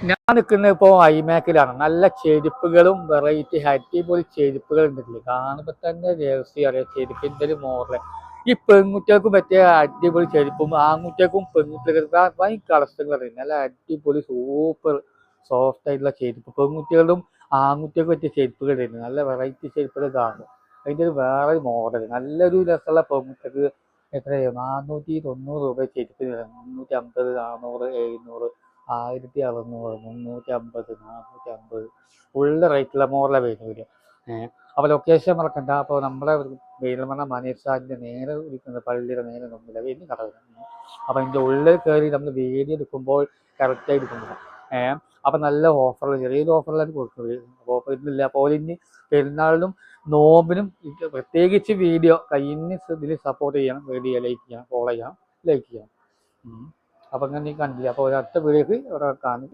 ഞാൻ നിൽക്കുന്നത് ഇപ്പോൾ ഐമാക്കിലാണ്. നല്ല ചെരുപ്പുകളും വെറൈറ്റി അടിപൊളി ചെരുപ്പുകൾ ഉണ്ടല്ലേ, കാണുമ്പോൾ തന്നെ രഹസ്യം അറിയാം ചെരുപ്പിൻ്റെ ഒരു മോഡല്. ഈ പെൺകുട്ടികൾക്കും പറ്റിയ അടിപൊളി ചെരുപ്പും ആൺകുട്ടികൾക്കും പെൺകുട്ടികൾക്കും ഭയ കളക്ഷനുകൾ അറിയാം. നല്ല അടിപൊളി സൂപ്പർ സോഫ്റ്റ് ആയിട്ടുള്ള ചെരുപ്പ് പെൺകുട്ടികളും ആൺകുട്ടികൾക്ക് പറ്റിയ ചെരുപ്പുകൾ വരുന്നത്. നല്ല വെറൈറ്റി ചെരുപ്പുകൾ കാണും. അതിൻ്റെ ഒരു വേറെ മോഡൽ നല്ലൊരു രസമുള്ള പെൺകുട്ടികൾക്ക് എത്ര 490 രൂപ ചെരുപ്പ്, 350, 400, 700, 1600, 350, 450 ഫുള്ള് റേറ്റുള്ള മോഡലാണ് വരുന്നത്. അപ്പോൾ ലൊക്കേഷൻ മറക്കണ്ട. അപ്പോൾ നമ്മുടെ പെരിന്തൽമണ്ണ മനീഷാൻ്റെ നേരെ ഇരിക്കുന്നത് പള്ളിയുടെ നേരെ മുമ്പിലാണ് വലിയ കട വരുന്നത്. അപ്പോൾ അതിൻ്റെ ഉള്ളിൽ കയറി നമ്മൾ വീഡിയോ എടുക്കുമ്പോൾ കറക്റ്റായി എടുക്കുന്നത്. അപ്പം നല്ല ഓഫറുകൾ, ചെറിയൊരു ഓഫറിലാണ് കൊടുക്കുന്നത്. അപ്പോൾ ഓഫറില്ല അപ്പോൾ ഇനി പെരുന്നാളിനും നോമ്പിനും പ്രത്യേകിച്ച് വീഡിയോ കയ്യിന് ഇതിൽ സപ്പോർട്ട് ചെയ്യണം. വീഡിയോ ലൈക്ക് ചെയ്യണം, ഫോളോ ചെയ്യണം, ലൈക്ക് ചെയ്യണം. അപ്പോൾ അങ്ങനെ നീ കണ്ടില്ല. അപ്പോൾ ഒരൊറ്റ വീഡിയോക്ക് ഇവിടെ കാണും.